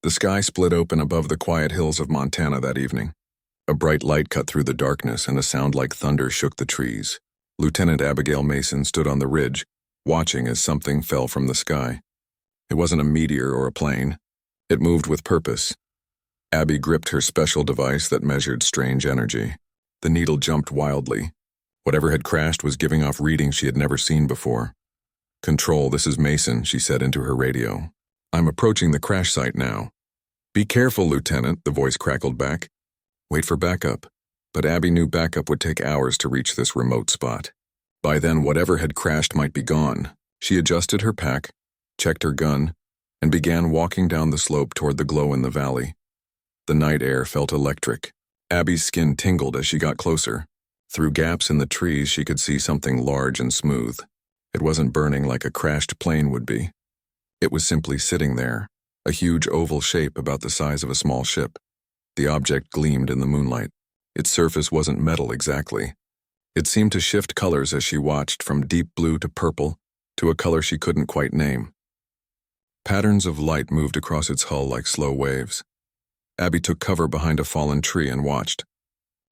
The sky split open above the quiet hills of Montana that evening. A bright light cut through the darkness and a sound like thunder shook the trees. Lieutenant Abigail Mason stood on the ridge, watching as something fell from the sky. It wasn't a meteor or a plane. It moved with purpose. Abby gripped her special device that measured strange energy. The needle jumped wildly. Whatever had crashed was giving off readings she had never seen before. "Control, this is Mason," she said into her radio. "I'm approaching the crash site now." "Be careful, Lieutenant," the voice crackled back. "Wait for backup." But Abby knew backup would take hours to reach this remote spot. By then, whatever had crashed might be gone. She adjusted her pack, checked her gun, and began walking down the slope toward the glow in the valley. The night air felt electric. Abby's skin tingled as she got closer. Through gaps in the trees, she could see something large and smooth. It wasn't burning like a crashed plane would be. It was simply sitting there, a huge oval shape about the size of a small ship. The object gleamed in the moonlight. Its surface wasn't metal exactly. It seemed to shift colors as she watched, from deep blue to purple, to a color she couldn't quite name. Patterns of light moved across its hull like slow waves. Abby took cover behind a fallen tree and watched.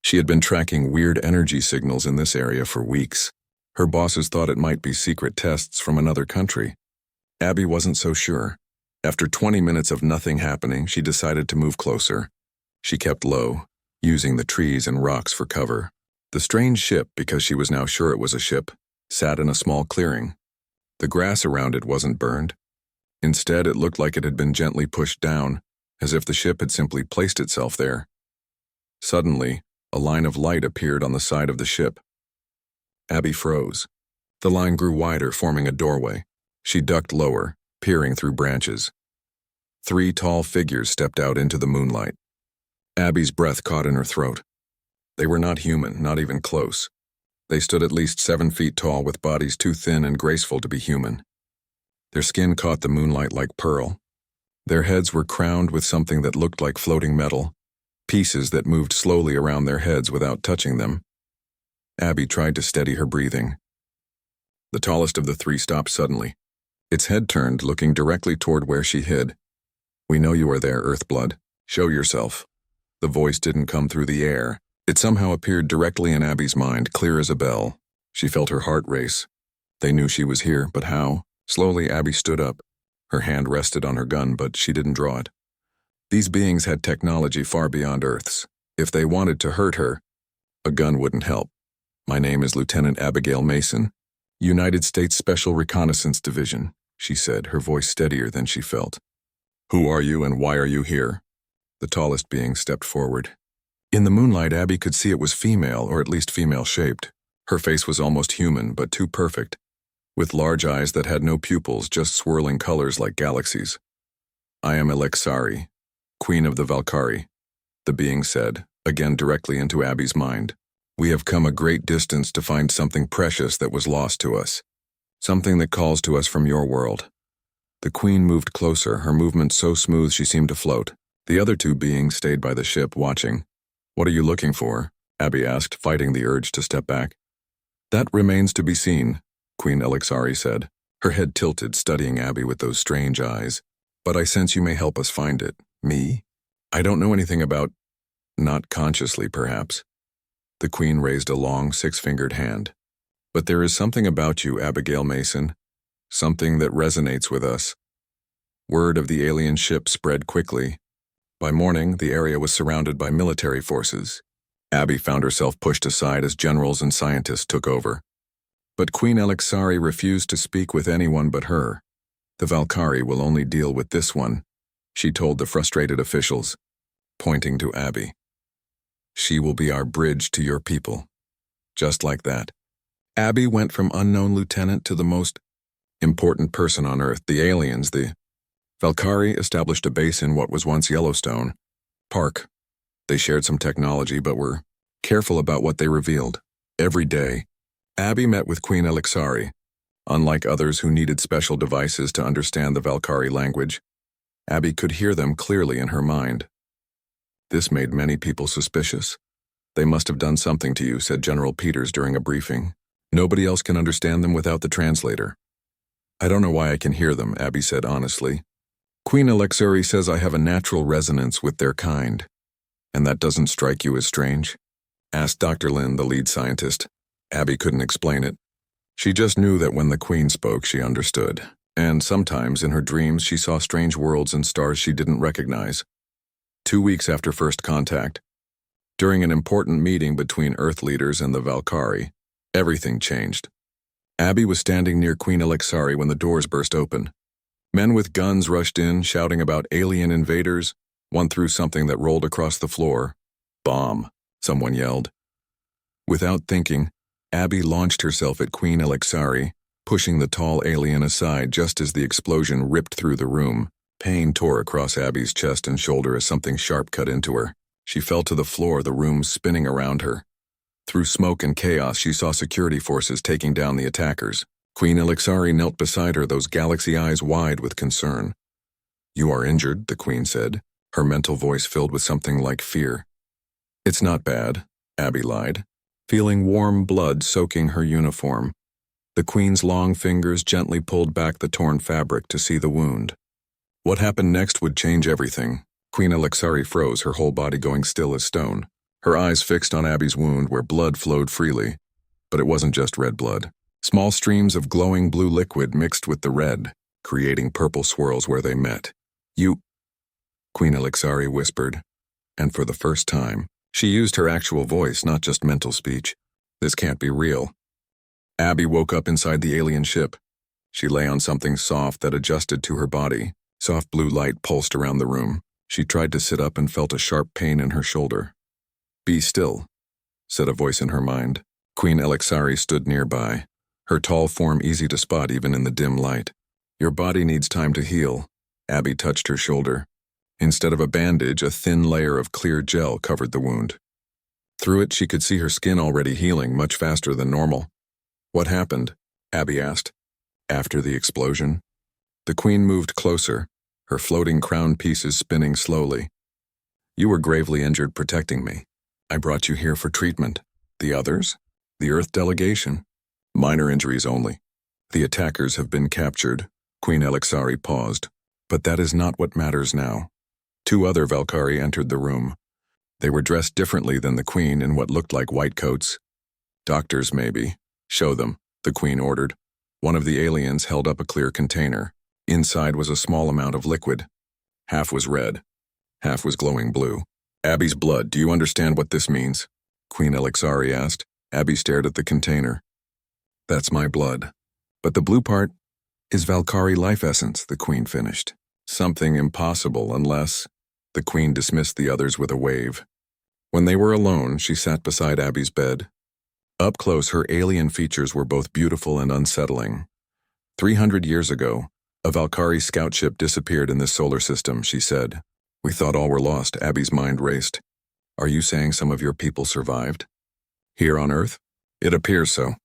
She had been tracking weird energy signals in this area for weeks. Her bosses thought it might be secret tests from another country. Abby wasn't so sure. After 20 minutes of nothing happening, she decided to move closer. She kept low, using the trees and rocks for cover. The strange ship, because she was now sure it was a ship, sat in a small clearing. The grass around it wasn't burned. Instead, it looked like it had been gently pushed down, as if the ship had simply placed itself there. Suddenly, a line of light appeared on the side of the ship. Abby froze. The line grew wider, forming a doorway. She ducked lower, peering through branches. 3 tall figures stepped out into the moonlight. Abby's breath caught in her throat. They were not human, not even close. They stood at least 7 feet tall, with bodies too thin and graceful to be human. Their skin caught the moonlight like pearl. Their heads were crowned with something that looked like floating metal, pieces that moved slowly around their heads without touching them. Abby tried to steady her breathing. The tallest of the 3 stopped suddenly. Its head turned, looking directly toward where she hid. "We know you are there, Earthblood. Show yourself." The voice didn't come through the air. It somehow appeared directly in Abby's mind, clear as a bell. She felt her heart race. They knew she was here, but how? Slowly, Abby stood up. Her hand rested on her gun, but she didn't draw it. These beings had technology far beyond Earth's. If they wanted to hurt her, a gun wouldn't help. "My name is Lieutenant Abigail Mason, United States Special Reconnaissance Division," she said, her voice steadier than she felt. "Who are you and why are you here?" The tallest being stepped forward. In the moonlight, Abby could see it was female, or at least female-shaped. Her face was almost human, but too perfect, with large eyes that had no pupils, just swirling colors like galaxies. "I am Alexari, Queen of the Valkyrie," the being said, again directly into Abby's mind. "We have come a great distance to find something precious that was lost to us, something that calls to us from your world." The queen moved closer, her movement so smooth she seemed to float. The other 2 beings stayed by the ship, watching. "What are you looking for?" Abby asked, fighting the urge to step back. "That remains to be seen," Queen Alexari said, her head tilted, studying Abby with those strange eyes. "But I sense you may help us find it." "Me? I don't know anything about—" "Not consciously, perhaps." The queen raised a long, 6-fingered hand. "But there is something about you, Abigail Mason. Something that resonates with us." Word of the alien ship spread quickly. By morning, the area was surrounded by military forces. Abby found herself pushed aside as generals and scientists took over. But Queen Alexari refused to speak with anyone but her. "The Valkyrie will only deal with this one," she told the frustrated officials, pointing to Abby. "She will be our bridge to your people." Just like that, Abby went from unknown lieutenant to the most important person on Earth. The aliens, the Valkyrie, established a base in what was once Yellowstone Park. They shared some technology, but were careful about what they revealed. Every day, Abby met with Queen Alexari. Unlike others who needed special devices to understand the Valkyrie language, Abby could hear them clearly in her mind. This made many people suspicious. "They must have done something to you," said General Peters during a briefing. "Nobody else can understand them without the translator." "I don't know why I can hear them," Abby said honestly. Queen Alexari says I have a natural resonance with their kind. And that doesn't strike you as strange? Asked Dr. Lin, the lead scientist. Abby couldn't explain it. She just knew that when the Queen spoke, she understood. And sometimes in her dreams, she saw strange worlds and stars she didn't recognize. 2 weeks after first contact, during an important meeting between Earth leaders and the Valkyrie, everything changed. Abby was standing near Queen Alexari when the doors burst open. Men with guns rushed in, shouting about alien invaders. One threw something that rolled across the floor. "Bomb," someone yelled. Without thinking, Abby launched herself at Queen Alexari, pushing the tall alien aside just as the explosion ripped through the room. Pain tore across Abby's chest and shoulder as something sharp cut into her. She fell to the floor, the room spinning around her. Through smoke and chaos, she saw security forces taking down the attackers. Queen Alexari knelt beside her, those galaxy eyes wide with concern. "You are injured," the Queen said, her mental voice filled with something like fear. "It's not bad," Abby lied, feeling warm blood soaking her uniform. The Queen's long fingers gently pulled back the torn fabric to see the wound. What happened next would change everything. Queen Alexari froze, her whole body going still as stone. Her eyes fixed on Abby's wound where blood flowed freely. But it wasn't just red blood. Small streams of glowing blue liquid mixed with the red, creating purple swirls where they met. "You," Queen Alexari whispered. And for the first time, she used her actual voice, not just mental speech. "This can't be real." Abby woke up inside the alien ship. She lay on something soft that adjusted to her body. Soft blue light pulsed around the room. She tried to sit up and felt a sharp pain in her shoulder. "Be still," said a voice in her mind. Queen Alexari stood nearby, her tall form easy to spot even in the dim light. "Your body needs time to heal." Abby touched her shoulder. Instead of a bandage, a thin layer of clear gel covered the wound. Through it, she could see her skin already healing much faster than normal. "What happened?" Abby asked. "After the explosion?" The Queen moved closer, her floating crown pieces spinning slowly. "You were gravely injured protecting me. I brought you here for treatment. The others? The Earth delegation? Minor injuries only. The attackers have been captured." Queen Alexari paused. "But that is not what matters now." 2 other Valkyrie entered the room. They were dressed differently than the Queen in what looked like white coats. "Doctors, maybe. Show them," the Queen ordered. One of the aliens held up a clear container. Inside was a small amount of liquid. Half was red, half was glowing blue. "Abby's blood, do you understand what this means?" Queen Alexari asked. Abby stared at the container. "That's my blood. But the blue part is Valkyrie life essence," the Queen finished. "Something impossible unless—" The Queen dismissed the others with a wave. When they were alone, she sat beside Abby's bed. Up close, her alien features were both beautiful and unsettling. 300 years ago, a Valkyrie scout ship disappeared in this solar system, she said. "We thought all were lost," Abby's mind raced. "Are you saying some of your people survived? Here on Earth? It appears so,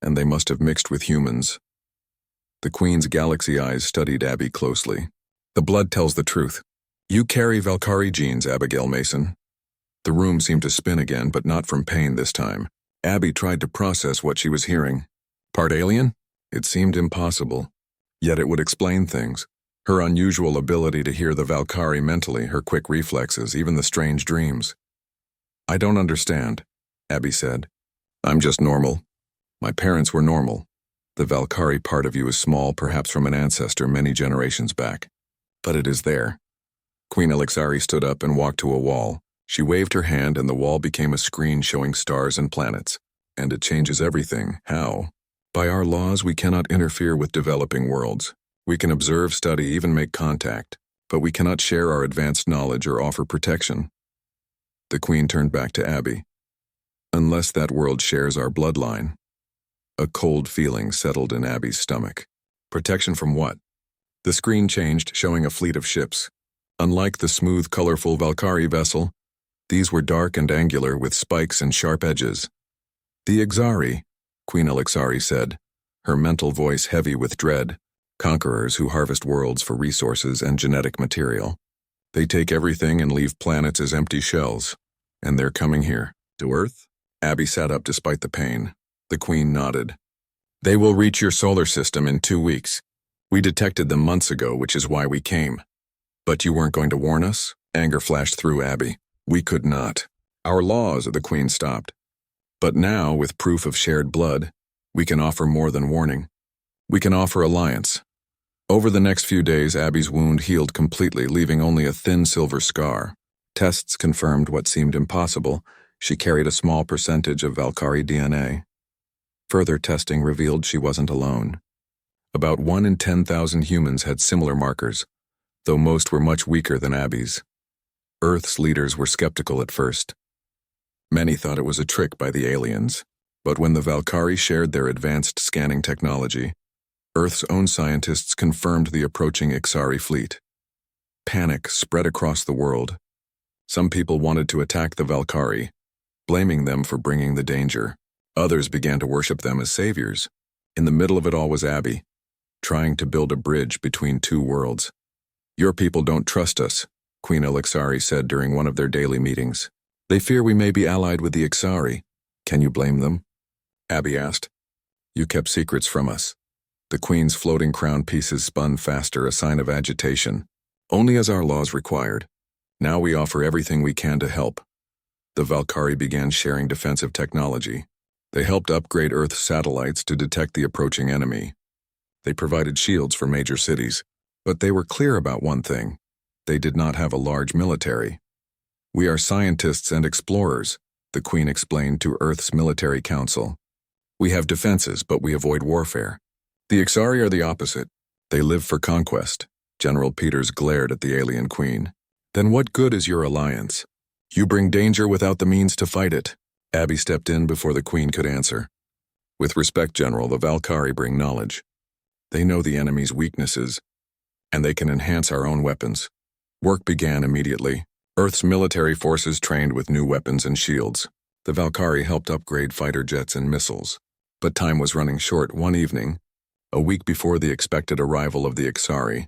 and they must have mixed with humans." The Queen's galaxy eyes studied Abby closely. "The blood tells the truth. You carry Valkyrie genes, Abigail Mason." The room seemed to spin again, but not from pain this time. Abby tried to process what she was hearing. Part alien? It seemed impossible. Yet it would explain things. Her unusual ability to hear the Valkyrie mentally, her quick reflexes, even the strange dreams. "I don't understand," Abby said. "I'm just normal. My parents were normal. The Valkyrie part of you is small, perhaps from an ancestor many generations back. But it is there." Queen Alexari stood up and walked to a wall. She waved her hand and the wall became a screen showing stars and planets. "And it changes everything. How? By our laws, we cannot interfere with developing worlds. We can observe, study, even make contact, but we cannot share our advanced knowledge or offer protection." The Queen turned back to Abby. "Unless that world shares our bloodline." A cold feeling settled in Abby's stomach. Protection from what? The screen changed, showing a fleet of ships. Unlike the smooth, colorful Valkyrie vessel, these were dark and angular with spikes and sharp edges. "The Ixari," Queen Alexari said, her mental voice heavy with dread. "Conquerors who harvest worlds for resources and genetic material. They take everything and leave planets as empty shells. And they're coming here, to Earth?" Abby sat up despite the pain. The Queen nodded. "They will reach your solar system in 2 weeks. We detected them months ago, which is why we came." But you weren't going to warn us? Anger flashed through Abby. We could not. Our laws, the Queen stopped. But now, with proof of shared blood, we can offer more than warning. We can offer alliance. Over the next few days, Abby's wound healed completely, leaving only a thin silver scar. Tests confirmed what seemed impossible. She carried a small percentage of Valkyrie DNA. Further testing revealed she wasn't alone. About 1 in 10,000 humans had similar markers, though most were much weaker than Abby's. Earth's leaders were skeptical at first. Many thought it was a trick by the aliens, but when the Valkyrie shared their advanced scanning technology, Earth's own scientists confirmed the approaching Ixari fleet. Panic spread across the world. Some people wanted to attack the Valkyrie, blaming them for bringing the danger. Others began to worship them as saviors. In the middle of it all was Abby, trying to build a bridge between two worlds. Your people don't trust us, Queen Ixari said during one of their daily meetings. They fear we may be allied with the Ixari. Can you blame them? Abby asked. You kept secrets from us. The Queen's floating crown pieces spun faster, a sign of agitation. Only as our laws required. Now we offer everything we can to help. The Valkyrie began sharing defensive technology. They helped upgrade Earth's satellites to detect the approaching enemy. They provided shields for major cities. But they were clear about one thing. They did not have a large military. We are scientists and explorers, the Queen explained to Earth's military council. We have defenses, but we avoid warfare. The Ixari are the opposite. They live for conquest. General Peters glared at the alien queen. Then what good is your alliance? You bring danger without the means to fight it. Abby stepped in before the Queen could answer. With respect, General, the Valkyrie bring knowledge. They know the enemy's weaknesses, and they can enhance our own weapons. Work began immediately. Earth's military forces trained with new weapons and shields. The Valkyrie helped upgrade fighter jets and missiles. But time was running short. One evening, a week before the expected arrival of the Ixari,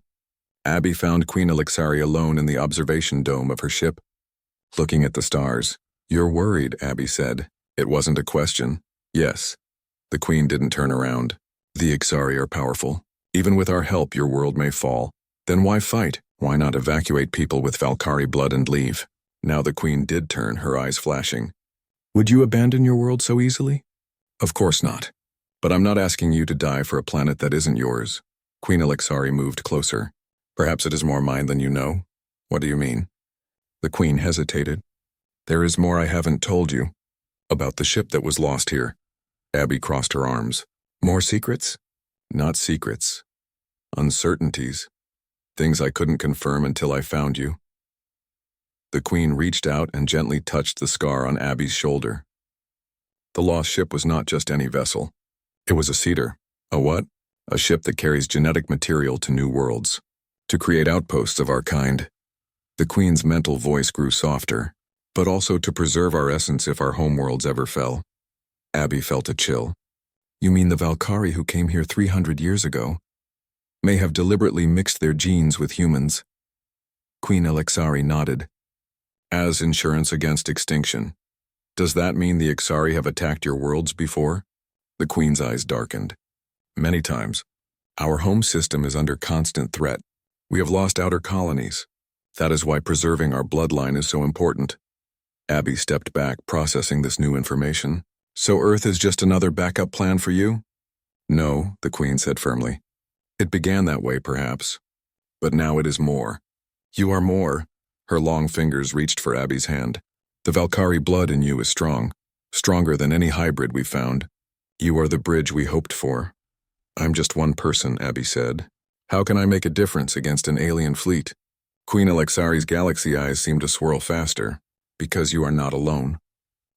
Abby found Queen Ixari alone in the observation dome of her ship, looking at the stars. You're worried, Abby said. It wasn't a question. Yes. The Queen didn't turn around. The Ixari are powerful. Even with our help, your world may fall. Then why fight? Why not evacuate people with Valkyrie blood and leave? Now the Queen did turn, her eyes flashing. Would you abandon your world so easily? Of course not. But I'm not asking you to die for a planet that isn't yours. Queen Ixari moved closer. Perhaps it is more mine than you know. What do you mean? The Queen hesitated. There is more I haven't told you. About the ship that was lost here. Abby crossed her arms. More secrets? Not secrets. Uncertainties. Things I couldn't confirm until I found you. The Queen reached out and gently touched the scar on Abby's shoulder. The lost ship was not just any vessel. It was a cedar. A what? A ship that carries genetic material to new worlds. To create outposts of our kind. The Queen's mental voice grew softer, but also to preserve our essence if our homeworlds ever fell. Abby felt a chill. You mean the Valkyrie who came here 300 years ago may have deliberately mixed their genes with humans? Queen Ixari nodded. As insurance against extinction. Does that mean the Ixari have attacked your worlds before? The Queen's eyes darkened. Many times. Our home system is under constant threat. We have lost outer colonies. That is why preserving our bloodline is so important. Abby stepped back, processing this new information. So Earth is just another backup plan for you? No, the Queen said firmly. It began that way, perhaps. But now it is more. You are more. Her long fingers reached for Abby's hand. The Valkyrie blood in you is strong. Stronger than any hybrid we found. You are the bridge we hoped for. I'm just one person, Abby said. How can I make a difference against an alien fleet? Queen Ixari's galaxy eyes seemed to swirl faster. Because you are not alone.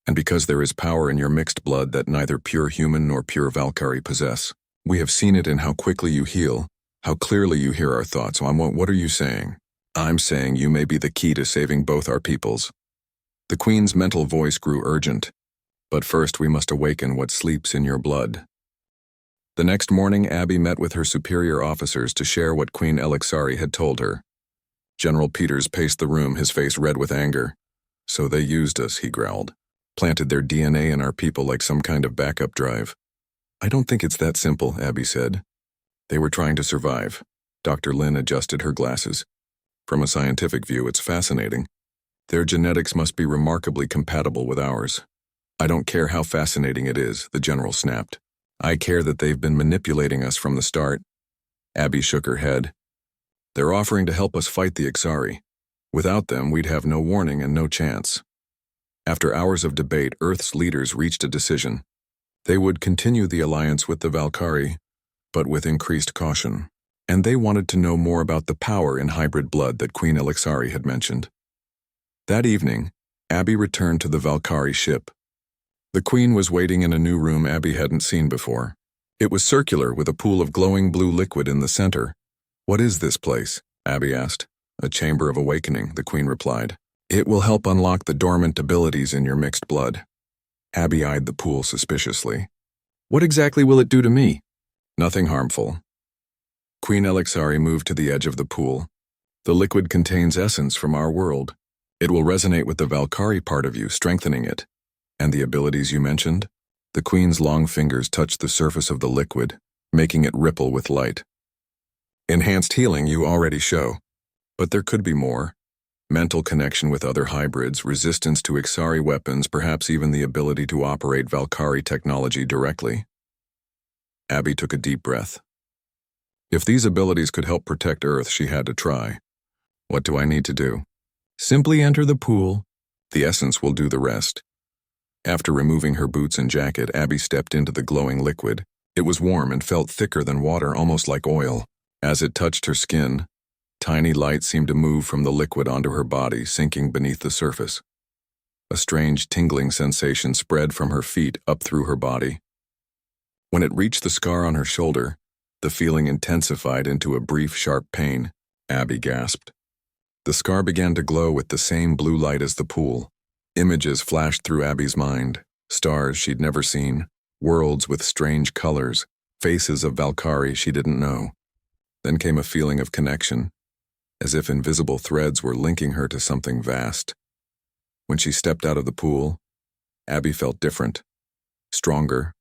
And because there is power in your mixed blood that neither pure human nor pure Valkyrie possess. We have seen it in how quickly you heal, how clearly you hear our thoughts. What are you saying? I'm saying you may be the key to saving both our peoples. The Queen's mental voice grew urgent. But first we must awaken what sleeps in your blood. The next morning, Abby met with her superior officers to share what Queen Ixari had told her. General Peters paced the room, his face red with anger. So they used us, he growled. Planted their DNA in our people like some kind of backup drive. I don't think it's that simple, Abby said. They were trying to survive. Dr. Lin adjusted her glasses. From a scientific view, it's fascinating. Their genetics must be remarkably compatible with ours. I don't care how fascinating it is, the general snapped. I care that they've been manipulating us from the start. Abby shook her head. They're offering to help us fight the Ixari. Without them, we'd have no warning and no chance. After hours of debate, Earth's leaders reached a decision. They would continue the alliance with the Valkyrie, but with increased caution. And they wanted to know more about the power in hybrid blood that Queen Elixari had mentioned. That evening, Abby returned to the Valkyrie ship. The Queen was waiting in a new room Abby hadn't seen before. It was circular with a pool of glowing blue liquid in the center. What is this place? Abby asked. A chamber of awakening, the Queen replied. It will help unlock the dormant abilities in your mixed blood. Abby eyed the pool suspiciously. What exactly will it do to me? Nothing harmful. Queen Elixari moved to the edge of the pool. The liquid contains essence from our world. It will resonate with the Valkyrie part of you, strengthening it. And the abilities you mentioned? The Queen's long fingers touched the surface of the liquid, making it ripple with light. Enhanced healing you already show. But there could be more. Mental connection with other hybrids, resistance to Ixari weapons, perhaps even the ability to operate Valkyrie technology directly. Abby took a deep breath. If these abilities could help protect Earth, she had to try. What do I need to do? Simply enter the pool. The essence will do the rest. After removing her boots and jacket, Abby stepped into the glowing liquid. It was warm and felt thicker than water, almost like oil. As it touched her skin, tiny light seemed to move from the liquid onto her body, sinking beneath the surface. A strange tingling sensation spread from her feet up through her body. When it reached the scar on her shoulder, the feeling intensified into a brief, sharp pain. Abby gasped. The scar began to glow with the same blue light as the pool. Images flashed through Abby's mind, stars she'd never seen, worlds with strange colors, faces of Valkyrie she didn't know. Then came a feeling of connection, as if invisible threads were linking her to something vast. When she stepped out of the pool, Abby felt different, stronger,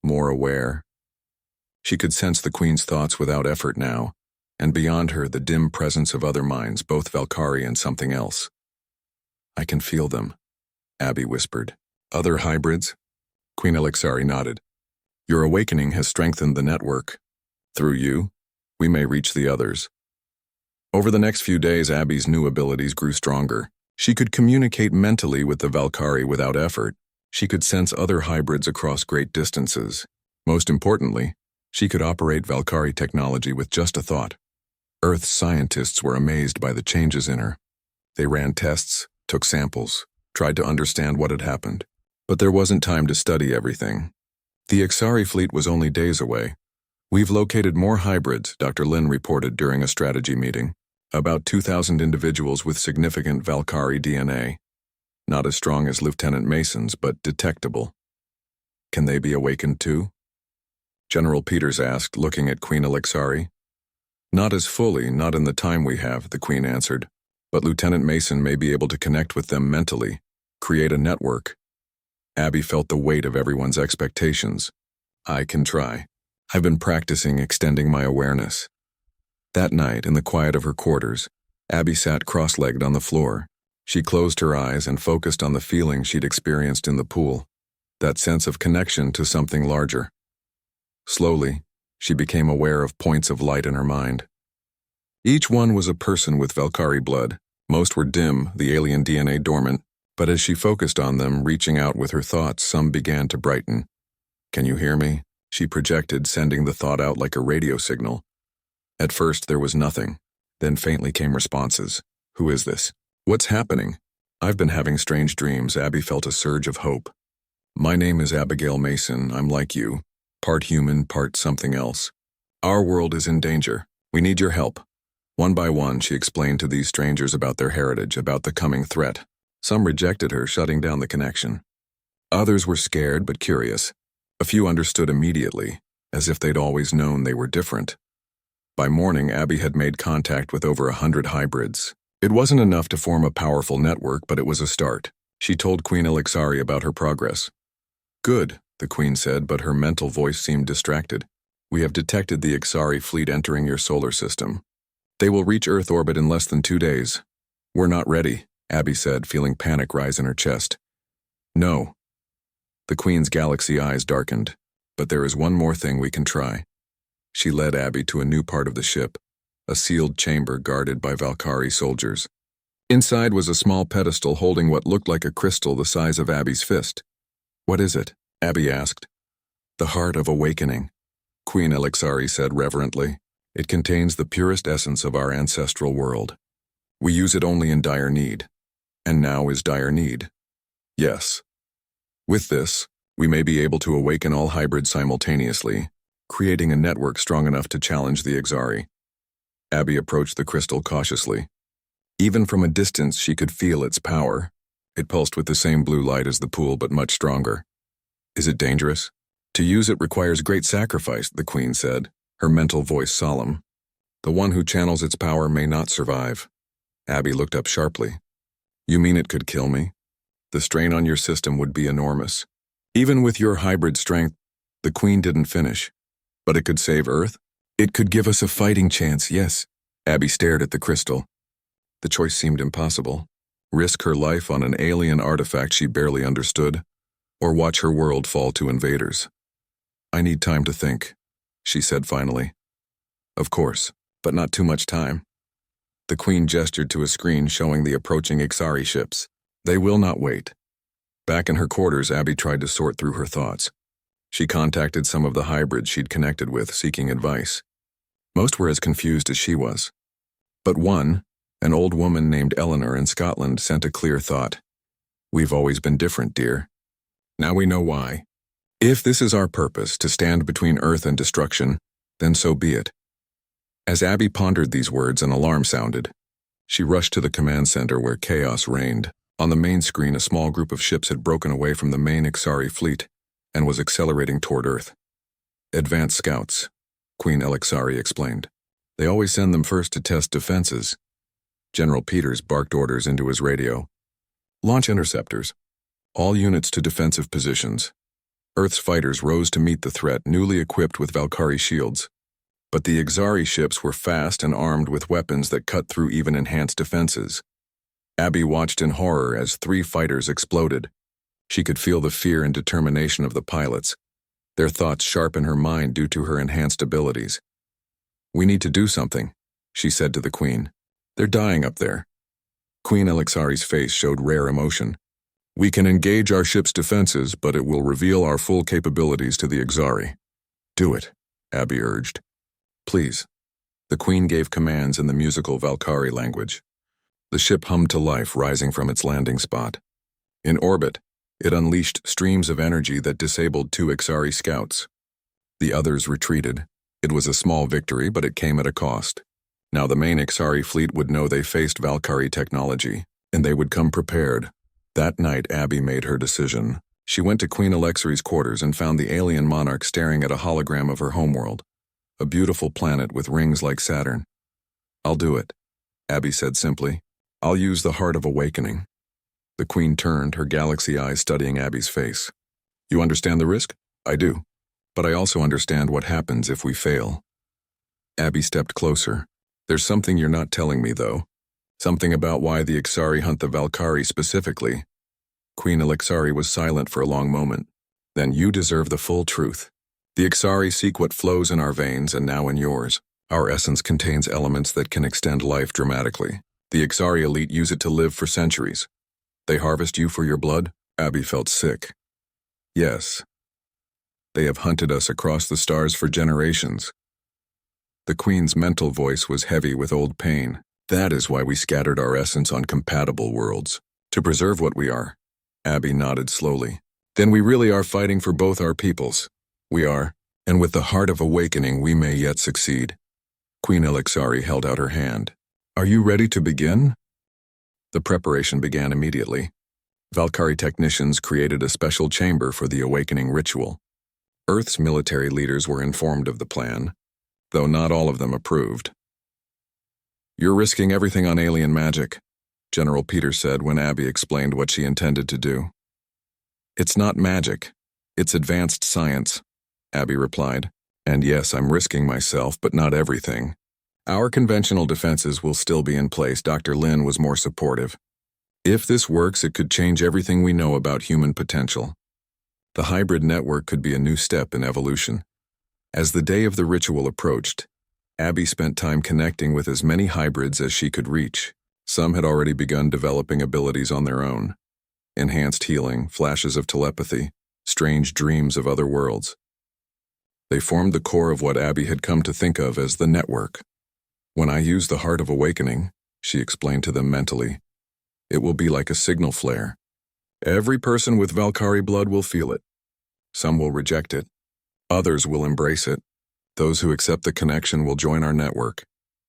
more aware. She could sense the Queen's thoughts without effort now, and beyond her the dim presence of other minds, both Valkyrie and something else. I can feel them, Abby whispered. Other hybrids? Queen Elixari nodded. Your awakening has strengthened the network. Through you, we may reach the others. Over the next few days, Abby's new abilities grew stronger. She could communicate mentally with the Valkyrie without effort. She could sense other hybrids across great distances. Most importantly, she could operate Valkyrie technology with just a thought. Earth's scientists were amazed by the changes in her. They ran tests, took samples, tried to understand what had happened. But there wasn't time to study everything. The Ixari fleet was only days away. We've located more hybrids, Dr. Lin reported during a strategy meeting. About 2,000 individuals with significant Valkyrie DNA. Not as strong as Lieutenant Mason's, but detectable. Can they be awakened too? General Peters asked, looking at Queen Elixari. Not as fully, not in the time we have, the Queen answered. But Lieutenant Mason may be able to connect with them mentally, create a network. Abby felt the weight of everyone's expectations. I can try. I've been practicing extending my awareness. That night, in the quiet of her quarters, Abby sat cross-legged on the floor. She closed her eyes and focused on the feeling she'd experienced in the pool, that sense of connection to something larger. Slowly, she became aware of points of light in her mind. Each one was a person with Valkyrie blood. Most were dim, the alien DNA dormant, but as she focused on them, reaching out with her thoughts, some began to brighten. Can you hear me? She projected, sending the thought out like a radio signal. At first, there was nothing. Then faintly came responses. Who is this? What's happening? I've been having strange dreams. Abby felt a surge of hope. My name is Abigail Mason. I'm like you. Part human, part something else. Our world is in danger. We need your help. One by one, she explained to these strangers about their heritage, about the coming threat. Some rejected her, shutting down the connection. Others were scared but curious. A few understood immediately, as if they'd always known they were different. By morning, Abby had made contact with over 100 hybrids. It wasn't enough to form a powerful network, but it was a start. She told Queen Elixari about her progress. Good, the Queen said, but her mental voice seemed distracted. We have detected the Ixari fleet entering your solar system. They will reach Earth orbit in less than 2 days. We're not ready, Abby said, feeling panic rise in her chest. No. The Queen's galaxy eyes darkened. But there is one more thing we can try. She led Abby to a new part of the ship, a sealed chamber guarded by Valkyrie soldiers. Inside was a small pedestal holding what looked like a crystal the size of Abby's fist. What is it? Abby asked. The Heart of Awakening, Queen Elixari said reverently. It contains the purest essence of our ancestral world. We use it only in dire need. And now is dire need. Yes. With this, we may be able to awaken all hybrids simultaneously, creating a network strong enough to challenge the Exari. Abby approached the crystal cautiously. Even from a distance, she could feel its power. It pulsed with the same blue light as the pool, but much stronger. Is it dangerous? To use it requires great sacrifice, the Queen said, her mental voice solemn. The one who channels its power may not survive. Abby looked up sharply. You mean it could kill me? The strain on your system would be enormous. Even with your hybrid strength, the Queen didn't finish. But it could save Earth? It could give us a fighting chance, yes. Abby stared at the crystal. The choice seemed impossible. Risk her life on an alien artifact she barely understood, or watch her world fall to invaders. I need time to think, she said finally. Of course, but not too much time. The Queen gestured to a screen showing the approaching Ixari ships. They will not wait. Back in her quarters, Abby tried to sort through her thoughts. She contacted some of the hybrids she'd connected with, seeking advice. Most were as confused as she was. But one, an old woman named Eleanor in Scotland, sent a clear thought. We've always been different, dear. Now we know why. If this is our purpose, to stand between Earth and destruction, then so be it. As Abby pondered these words, an alarm sounded. She rushed to the command center where chaos reigned. On the main screen, a small group of ships had broken away from the main Ixari fleet and was accelerating toward Earth. Advanced scouts, Queen Elixari explained. They always send them first to test defenses. General Peters barked orders into his radio. Launch interceptors. All units to defensive positions. Earth's fighters rose to meet the threat, newly equipped with Valkyrie shields. But the Ixari ships were fast and armed with weapons that cut through even enhanced defenses. Abby watched in horror as 3 fighters exploded. She could feel the fear and determination of the pilots, their thoughts sharp in her mind due to her enhanced abilities. We need to do something, she said to the Queen. They're dying up there. Queen Elixari's face showed rare emotion. We can engage our ship's defenses, but it will reveal our full capabilities to the Ixari. Do it, Abby urged. Please. The Queen gave commands in the musical Valkyrie language. The ship hummed to life, rising from its landing spot. In orbit, it unleashed streams of energy that disabled 2 Ixari scouts. The others retreated. It was a small victory, but it came at a cost. Now the main Ixari fleet would know they faced Valkyrie technology, and they would come prepared. That night, Abby made her decision. She went to Queen Elixari's quarters and found the alien monarch staring at a hologram of her homeworld, a beautiful planet with rings like Saturn. I'll do it, Abby said simply. I'll use the Heart of Awakening. The Queen turned, her galaxy eyes studying Abby's face. You understand the risk? I do. But I also understand what happens if we fail. Abby stepped closer. There's something you're not telling me, though. Something about why the Ixari hunt the Valkyrie specifically. Queen Elixari was silent for a long moment. Then you deserve the full truth. The Ixari seek what flows in our veins and now in yours. Our essence contains elements that can extend life dramatically. The Ixari elite use it to live for centuries. They harvest you for your blood? Abby felt sick. Yes. They have hunted us across the stars for generations. The Queen's mental voice was heavy with old pain. That is why we scattered our essence on compatible worlds. To preserve what we are. Abby nodded slowly. Then we really are fighting for both our peoples. We are, and with the Heart of Awakening we may yet succeed. Queen Elixari held out her hand. Are you ready to begin? The preparation began immediately. Valkyrie technicians created a special chamber for the awakening ritual. Earth's military leaders were informed of the plan, though not all of them approved. You're risking everything on alien magic, General Peters said when Abby explained what she intended to do. It's not magic. It's advanced science, Abby replied. And yes, I'm risking myself, but not everything. Our conventional defenses will still be in place. Dr. Lin was more supportive. If this works, it could change everything we know about human potential. The hybrid network could be a new step in evolution. As the day of the ritual approached, Abby spent time connecting with as many hybrids as she could reach. Some had already begun developing abilities on their own. Enhanced healing, flashes of telepathy, strange dreams of other worlds. They formed the core of what Abby had come to think of as the network. When I use the Heart of Awakening, she explained to them mentally, it will be like a signal flare. Every person with Valkyrie blood will feel it. Some will reject it. Others will embrace it. Those who accept the connection will join our network.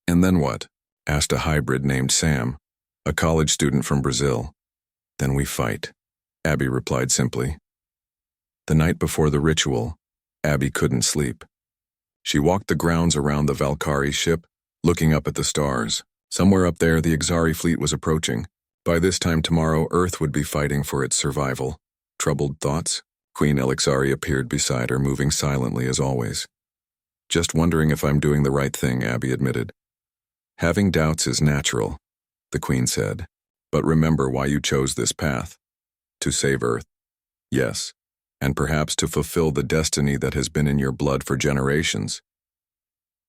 And then what? Asked a hybrid named Sam, a college student from Brazil. Then we fight, Abby replied simply. The night before the ritual, Abby couldn't sleep. She walked the grounds around the Valkyrie ship, looking up at the stars. Somewhere up there, the Ixari fleet was approaching. By this time tomorrow, Earth would be fighting for its survival. Troubled thoughts? Queen Elixari appeared beside her, moving silently as always. Just wondering if I'm doing the right thing, Abby admitted. Having doubts is natural, the Queen said. But remember why you chose this path. To save Earth. Yes, and perhaps to fulfill the destiny that has been in your blood for generations.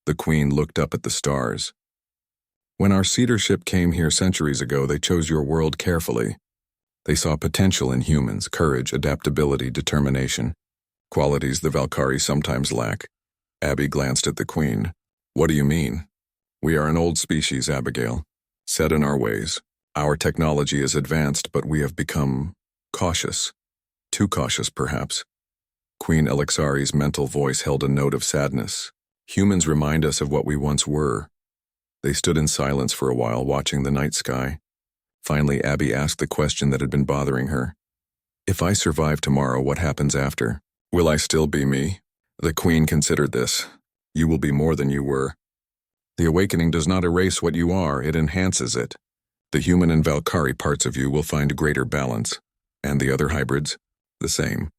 The Queen looked up at the stars. When our cedar ship came here centuries ago, they chose your world carefully. They saw potential in humans, courage, adaptability, determination, qualities the Valkyrie sometimes lack. Abby glanced at the Queen. What do you mean? We are an old species, Abigail, set in our ways. Our technology is advanced, but we have become cautious. Too cautious, perhaps. Queen Elixari's mental voice held a note of sadness. Humans remind us of what we once were. They stood in silence for a while, watching the night sky. Finally, Abby asked the question that had been bothering her. If I survive tomorrow, what happens after? Will I still be me? The Queen considered this. You will be more than you were. The awakening does not erase what you are, it enhances it. The human and Valkyrie parts of you will find greater balance, and the other hybrids, the same.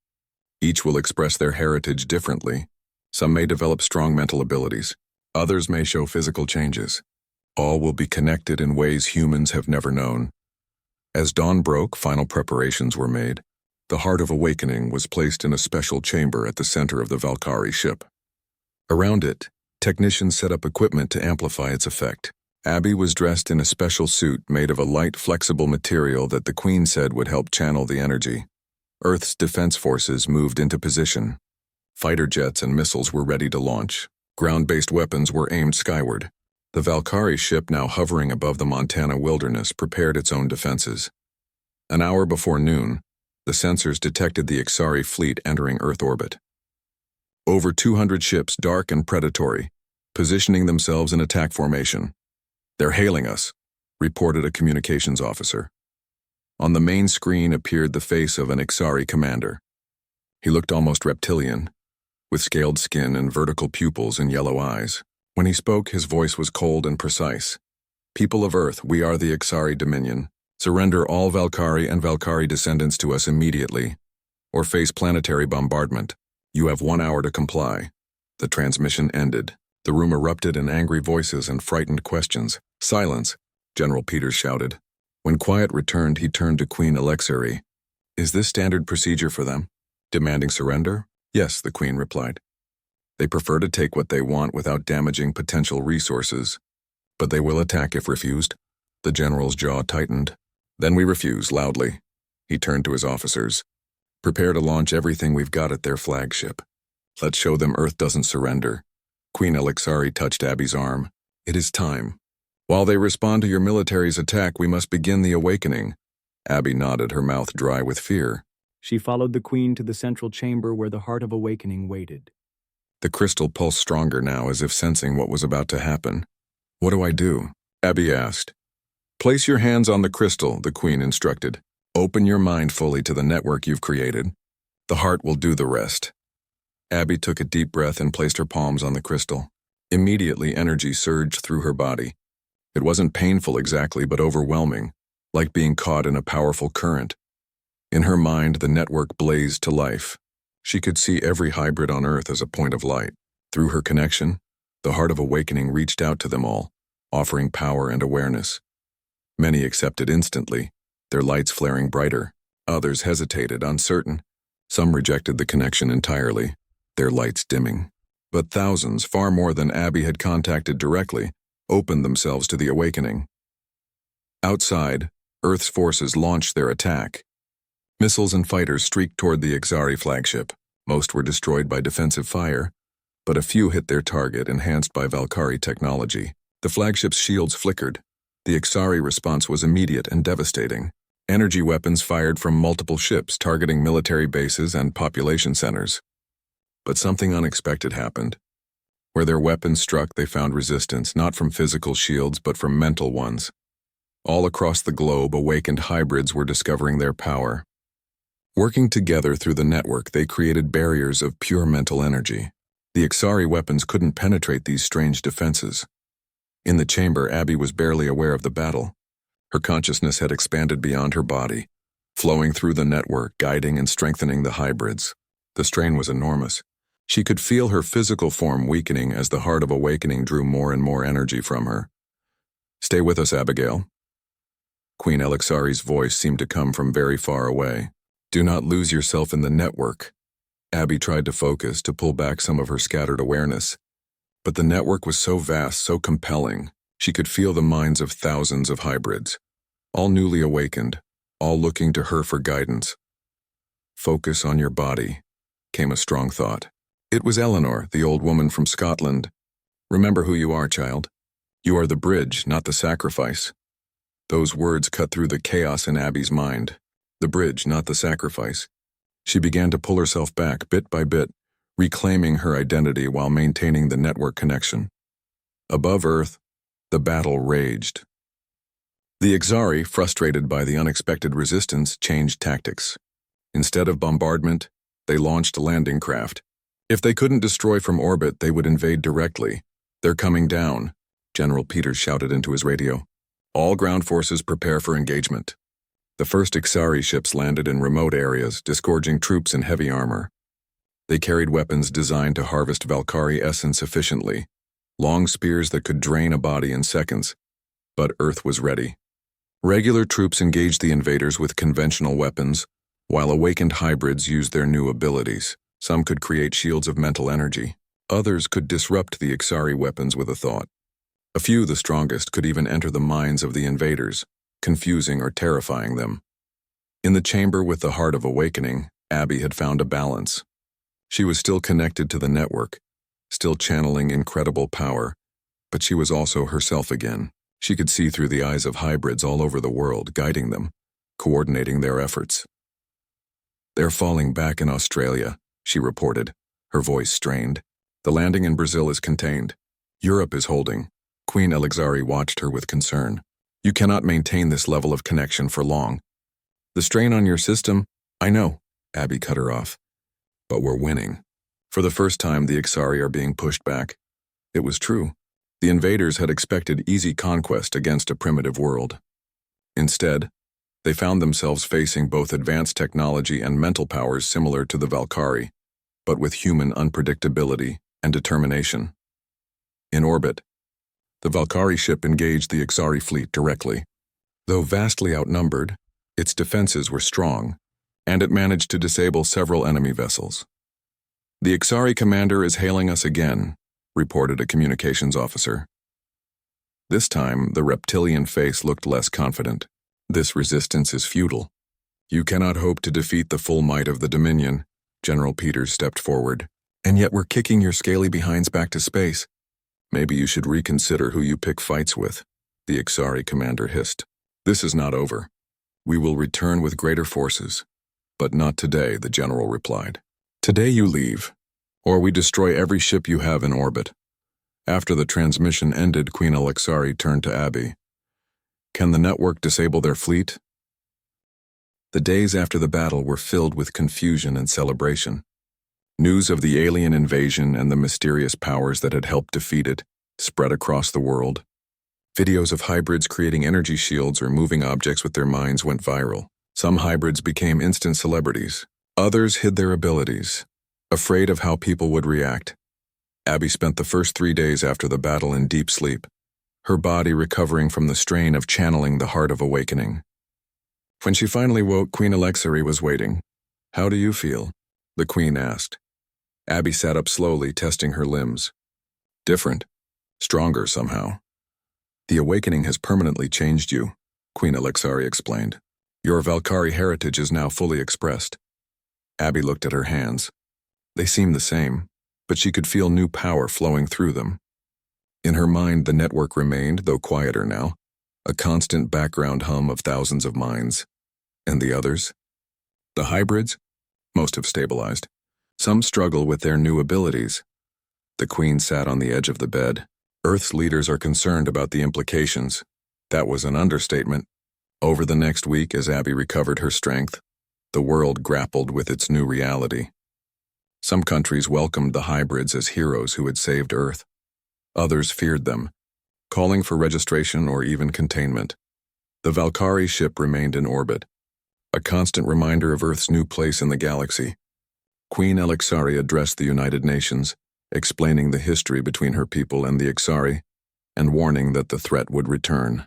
Each will express their heritage differently. Some may develop strong mental abilities. Others may show physical changes. All will be connected in ways humans have never known. As dawn broke, final preparations were made. The Heart of Awakening was placed in a special chamber at the center of the Valkyrie ship. Around it, technicians set up equipment to amplify its effect. Abby was dressed in a special suit made of a light, flexible material that the Queen said would help channel the energy. Earth's defense forces moved into position. Fighter jets and missiles were ready to launch. Ground-based weapons were aimed skyward. The Valkyrie ship, now hovering above the Montana wilderness, prepared its own defenses. An hour before noon, the sensors detected the Ixari fleet entering Earth orbit. Over 200 ships, dark and predatory, positioning themselves in attack formation. They're hailing us, reported a communications officer. On the main screen appeared the face of an Ixari commander. He looked almost reptilian, with scaled skin and vertical pupils and yellow eyes. When he spoke, his voice was cold and precise. People of Earth, we are the Ixari Dominion. Surrender all Valkyrie and Valkyrie descendants to us immediately, or face planetary bombardment. You have 1 hour to comply. The transmission ended. The room erupted in angry voices and frightened questions. Silence, General Peters shouted. When quiet returned, he turned to Queen Elixari. Is this standard procedure for them? Demanding surrender? Yes, the Queen replied. They prefer to take what they want without damaging potential resources. But they will attack if refused. The general's jaw tightened. Then we refuse, loudly. He turned to his officers. Prepare to launch everything we've got at their flagship. Let's show them Earth doesn't surrender. Queen Elixari touched Abby's arm. It is time. While they respond to your military's attack, we must begin the awakening. Abby nodded, her mouth dry with fear. She followed the Queen to the central chamber where the Heart of Awakening waited. The crystal pulsed stronger now, as if sensing what was about to happen. What do I do? Abby asked. Place your hands on the crystal, the Queen instructed. Open your mind fully to the network you've created. The heart will do the rest. Abby took a deep breath and placed her palms on the crystal. Immediately, energy surged through her body. It wasn't painful exactly, but overwhelming, like being caught in a powerful current. In her mind, the network blazed to life. She could see every hybrid on Earth as a point of light. Through her connection, The Heart of Awakening reached out to them all, offering power and awareness. Many accepted instantly, their lights flaring brighter. Others hesitated, uncertain. Some rejected the connection entirely, their lights dimming. But thousands, far more than Abby had contacted directly, opened themselves to the awakening. Outside, Earth's forces launched their attack. Missiles and fighters streaked toward the Ixari flagship. Most were destroyed by defensive fire, but a few hit their target, enhanced by Valkyrie technology. The flagship's shields flickered. The Ixari response was immediate and devastating. Energy weapons fired from multiple ships, targeting military bases and population centers. But something unexpected happened. Where their weapons struck, they found resistance, not from physical shields, but from mental ones. All across the globe, awakened hybrids were discovering their power. Working together through the network, they created barriers of pure mental energy. The Ixari weapons couldn't penetrate these strange defenses. In the chamber, Abby was barely aware of the battle. Her consciousness had expanded beyond her body, flowing through the network, guiding and strengthening the hybrids. The strain was enormous. She could feel her physical form weakening as the Heart of Awakening drew more and more energy from her. "Stay with us, Abigail." Queen Elixari's voice seemed to come from very far away. "Do not lose yourself in the network." Abby tried to focus, to pull back some of her scattered awareness. But the network was so vast, so compelling, she could feel the minds of thousands of hybrids, all newly awakened, all looking to her for guidance. "Focus on your body," came a strong thought. It was Eleanor, the old woman from Scotland. "Remember who you are, child. You are the bridge, not the sacrifice." Those words cut through the chaos in Abby's mind. The bridge, not the sacrifice. She began to pull herself back, bit by bit, reclaiming her identity while maintaining the network connection. Above Earth, the battle raged. The Ixari, frustrated by the unexpected resistance, changed tactics. Instead of bombardment, they launched landing craft. If they couldn't destroy from orbit, they would invade directly. "They're coming down," General Peters shouted into his radio. "All ground forces prepare for engagement." The first Ixari ships landed in remote areas, disgorging troops in heavy armor. They carried weapons designed to harvest Valkyrie essence efficiently, long spears that could drain a body in seconds. But Earth was ready. Regular troops engaged the invaders with conventional weapons, while awakened hybrids used their new abilities. Some could create shields of mental energy. Others could disrupt the Ixari weapons with a thought. A few, the strongest, could even enter the minds of the invaders, confusing or terrifying them. In the chamber with the Heart of Awakening, Abby had found a balance. She was still connected to the network, still channeling incredible power, but she was also herself again. She could see through the eyes of hybrids all over the world, guiding them, coordinating their efforts. "They're falling back in Australia," she reported, her voice strained. "The landing in Brazil is contained. Europe is holding." Queen Elixari watched her with concern. "You cannot maintain this level of connection for long. The strain on your system—" "I know," Abby cut her off. "But we're winning." For the first time, the Ixari are being pushed back. It was true. The invaders had expected easy conquest against a primitive world. Instead, they found themselves facing both advanced technology and mental powers similar to the Valkyrie, but with human unpredictability and determination. In orbit, the Valkyrie ship engaged the Ixari fleet directly. Though vastly outnumbered, its defenses were strong, and it managed to disable several enemy vessels. "The Ixari commander is hailing us again," reported a communications officer. This time, the reptilian face looked less confident. "This resistance is futile. You cannot hope to defeat the full might of the Dominion." General Peters stepped forward. "And yet we're kicking your scaly behinds back to space." "Maybe you should reconsider who you pick fights with," the Ixari commander hissed. "This is not over. We will return with greater forces." "But not today," the general replied. "Today you leave, or we destroy every ship you have in orbit." After the transmission ended, Queen Elixari turned to Abby. "Can the network disable their fleet?" The days after the battle were filled with confusion and celebration. News of the alien invasion and the mysterious powers that had helped defeat it spread across the world. Videos of hybrids creating energy shields or moving objects with their minds went viral. Some hybrids became instant celebrities. Others hid their abilities, afraid of how people would react. Abby spent the first 3 days after the battle in deep sleep, her body recovering from the strain of channeling the Heart of Awakening. When she finally woke, Queen Alexari was waiting. "How do you feel?" the Queen asked. Abby sat up slowly, testing her limbs. "Different. Stronger somehow." "The awakening has permanently changed you," Queen Alexari explained. "Your Valkyrie heritage is now fully expressed." Abby looked at her hands. They seemed the same, but she could feel new power flowing through them. In her mind, the network remained, though quieter now, a constant background hum of thousands of minds. And the others? The hybrids? Most have stabilized. Some struggle with their new abilities. The Queen sat on the edge of the bed. Earth's leaders are concerned about the implications. That was an understatement. Over the next week, as Abby recovered her strength, the world grappled with its new reality. Some countries welcomed the hybrids as heroes who had saved Earth. Others feared them, calling for registration or even containment. The Valkyrie ship remained in orbit, a constant reminder of Earth's new place in the galaxy. Queen Alexari addressed the United Nations, explaining the history between her people and the Ixari, and warning that the threat would return.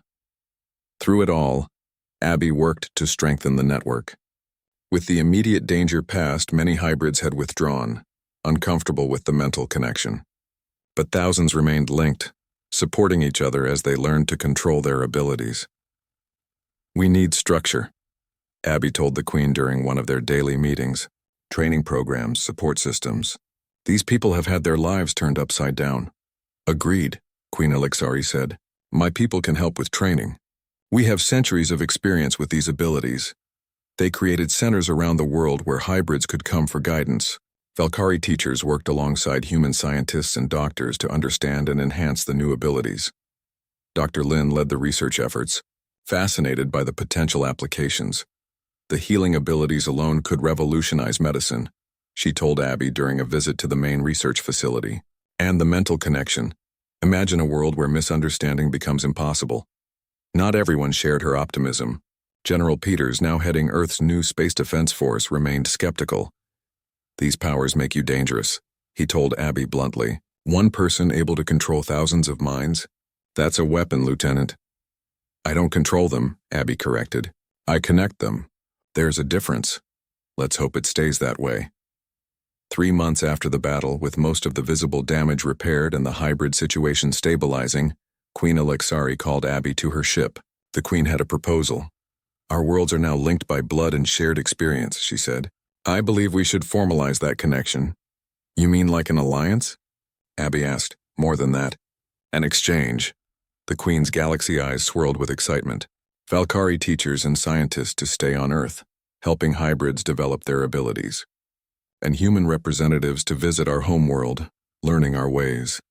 Through it all, Abby worked to strengthen the network. With the immediate danger past, many hybrids had withdrawn, uncomfortable with the mental connection. But thousands remained linked, supporting each other as they learned to control their abilities. "We need structure," Abby told the Queen during one of their daily meetings. "Training programs, support systems. These people have had their lives turned upside down." "Agreed," Queen Alexari said. "My people can help with training. We have centuries of experience with these abilities." They created centers around the world where hybrids could come for guidance. Valkyrie teachers worked alongside human scientists and doctors to understand and enhance the new abilities. Dr. Lin led the research efforts, fascinated by the potential applications. The healing abilities alone could revolutionize medicine, she told Abby during a visit to the main research facility. And the mental connection. Imagine a world where misunderstanding becomes impossible. Not everyone shared her optimism. General Peters, now heading Earth's new Space Defense Force, remained skeptical. "These powers make you dangerous," he told Abby bluntly. "One person able to control thousands of minds? That's a weapon, Lieutenant." "I don't control them," Abby corrected. "I connect them. There's a difference. Let's hope it stays that way." 3 months after the battle, with most of the visible damage repaired and the hybrid situation stabilizing, Queen Alexari called Abby to her ship. The Queen had a proposal. "Our worlds are now linked by blood and shared experience," she said. "I believe we should formalize that connection." "You mean like an alliance?" Abby asked. "More than that. An exchange." The Queen's galaxy eyes swirled with excitement. Valkyrie teachers and scientists to stay on Earth, helping hybrids develop their abilities. And human representatives to visit our homeworld, learning our ways.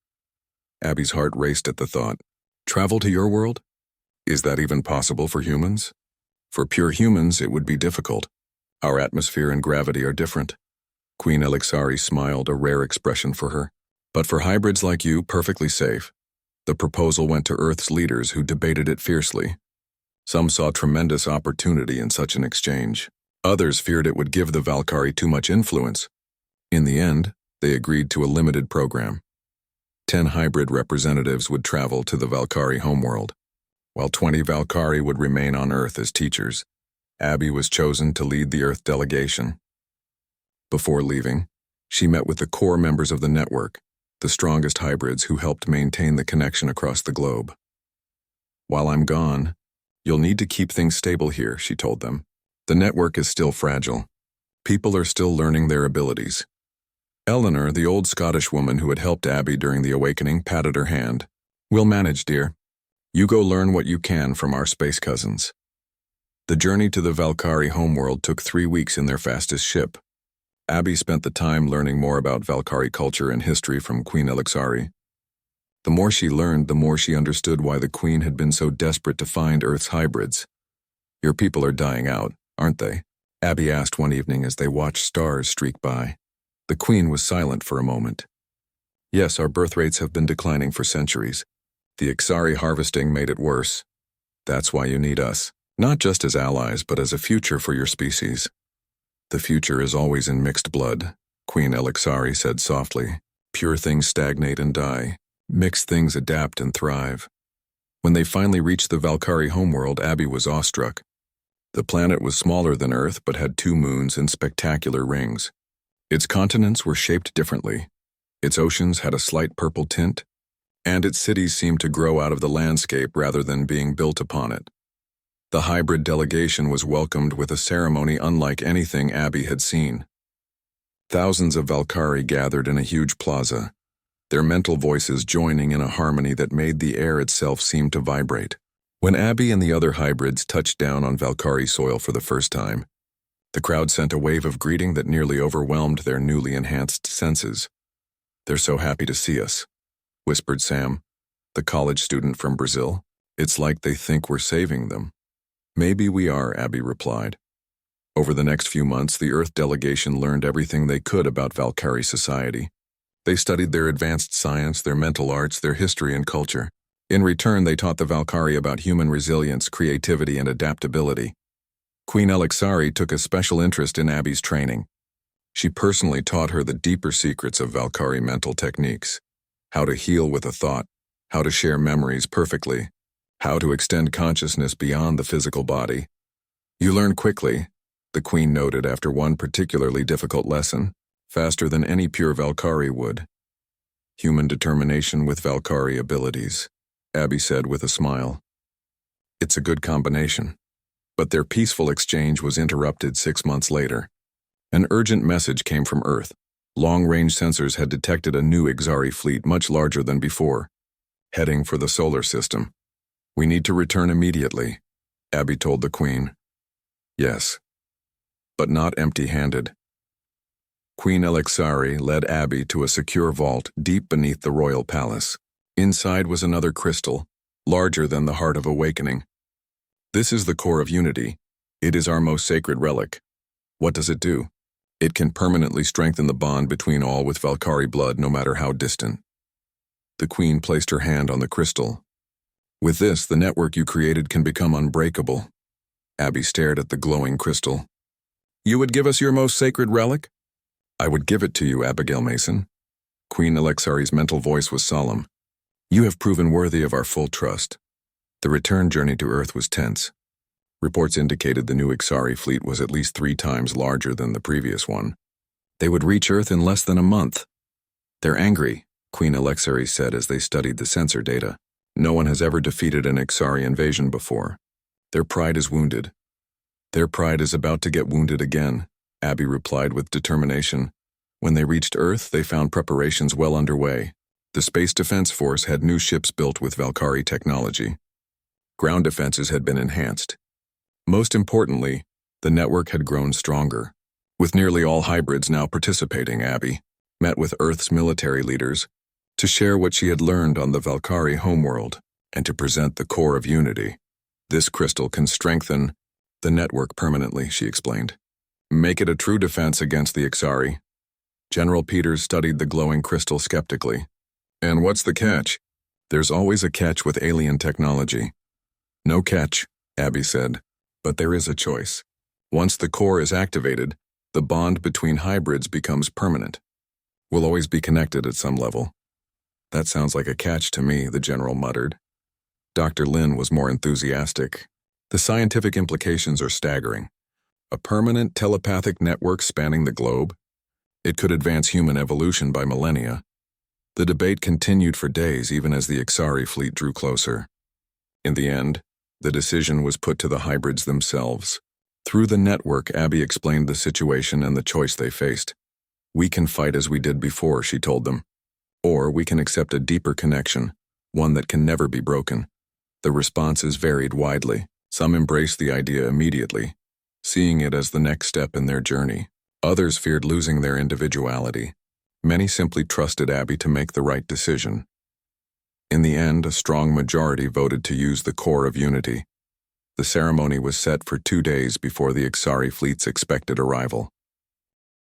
Abby's heart raced at the thought. Travel to your world? Is that even possible for humans? For pure humans, it would be difficult. Our atmosphere and gravity are different. Queen Alexari smiled, a rare expression for her. But for hybrids like you, perfectly safe. The proposal went to Earth's leaders, who debated it fiercely. Some saw tremendous opportunity in such an exchange. Others feared it would give the Valkyrie too much influence. In the end, they agreed to a limited program. 10 hybrid representatives would travel to the Valkyrie homeworld, while 20 Valkyrie would remain on Earth as teachers. Abby was chosen to lead the Earth delegation. Before leaving, she met with the core members of the network, the strongest hybrids who helped maintain the connection across the globe. "While I'm gone, you'll need to keep things stable here," she told them. "The network is still fragile. People are still learning their abilities." Eleanor, the old Scottish woman who had helped Abby during the awakening, patted her hand. "We'll manage, dear. You go learn what you can from our space cousins." The journey to the Valkyrie homeworld took 3 weeks in their fastest ship. Abby spent the time learning more about Valkyrie culture and history from Queen Alexari. The more she learned, the more she understood why the Queen had been so desperate to find Earth's hybrids. "Your people are dying out, aren't they?" Abby asked one evening as they watched stars streak by. The Queen was silent for a moment. "Yes, our birth rates have been declining for centuries. The Ixari harvesting made it worse. That's why you need us. Not just as allies, but as a future for your species." "The future is always in mixed blood," Queen Alexari said softly. Pure things stagnate and die. Mixed things adapt and thrive. When they finally reached the Valkyrie homeworld, Abby was awestruck. The planet was smaller than Earth but had 2 moons and spectacular rings. Its continents were shaped differently. Its oceans had a slight purple tint, and its cities seemed to grow out of the landscape rather than being built upon it. The hybrid delegation was welcomed with a ceremony unlike anything Abby had seen. Thousands of Valkyrie gathered in a huge plaza, their mental voices joining in a harmony that made the air itself seem to vibrate. When Abby and the other hybrids touched down on Valkyrie soil for the first time, the crowd sent a wave of greeting that nearly overwhelmed their newly enhanced senses. "They're so happy to see us," whispered Sam, the college student from Brazil. "It's like they think we're saving them." "Maybe we are," Abby replied. Over the next few months, the Earth delegation learned everything they could about Valkyrie society. They studied their advanced science, their mental arts, their history and culture. In return, they taught the Valkyrie about human resilience, creativity, and adaptability. Queen Elixari took a special interest in Abby's training. She personally taught her the deeper secrets of Valkyrie mental techniques: how to heal with a thought, how to share memories perfectly, how to extend consciousness beyond the physical body. "You learn quickly," the Queen noted after one particularly difficult lesson, "faster than any pure Valkyrie would." "Human determination with Valkyrie abilities," Abby said with a smile. "It's a good combination." But their peaceful exchange was interrupted 6 months later. An urgent message came from Earth. Long-range sensors had detected a new Ixari fleet much larger than before, heading for the solar system. "We need to return immediately," Abby told the Queen. "Yes, but not empty-handed." Queen Elixari led Abby to a secure vault deep beneath the royal palace. Inside was another crystal, larger than the Heart of Awakening. "This is the core of unity. It is our most sacred relic." "What does it do?" "It can permanently strengthen the bond between all with Valkyrie blood, no matter how distant." The Queen placed her hand on the crystal. "With this, the network you created can become unbreakable." Abby stared at the glowing crystal. "You would give us your most sacred relic?" "I would give it to you, Abigail Mason." Queen Elixari's mental voice was solemn. "You have proven worthy of our full trust." The return journey to Earth was tense. Reports indicated the new Ixari fleet was at least 3 times larger than the previous one. They would reach Earth in less than a month. "They're angry," Queen Elixari said as they studied the sensor data. "No one has ever defeated an Ixari invasion before. Their pride is wounded." "Their pride is about to get wounded again," Abby replied with determination. When they reached Earth, they found preparations well underway. The Space Defense Force had new ships built with Valkyrie technology. Ground defenses had been enhanced. Most importantly, the network had grown stronger. With nearly all hybrids now participating, Abby met with Earth's military leaders to share what she had learned on the Valkyrie homeworld and to present the core of unity. "This crystal can strengthen the network permanently," she explained. "Make it a true defense against the Ixari." General Peters studied the glowing crystal skeptically. "And what's the catch?" "There's always a catch with alien technology." "No catch," Abby said, "but there is a choice. Once the core is activated, the bond between hybrids becomes permanent. We'll always be connected at some level." "That sounds like a catch to me," the general muttered. Dr. Lin was more enthusiastic. "The scientific implications are staggering. A permanent telepathic network spanning the globe? It could advance human evolution by millennia." The debate continued for days even as the Ixari fleet drew closer. In the end, the decision was put to the hybrids themselves. Through the network, Abby explained the situation and the choice they faced. "We can fight as we did before," she told them. "Or we can accept a deeper connection, one that can never be broken." The responses varied widely. Some embraced the idea immediately, seeing it as the next step in their journey. Others feared losing their individuality. Many simply trusted Abby to make the right decision. In the end, a strong majority voted to use the core of unity. The ceremony was set for 2 days before the Ixari fleet's expected arrival.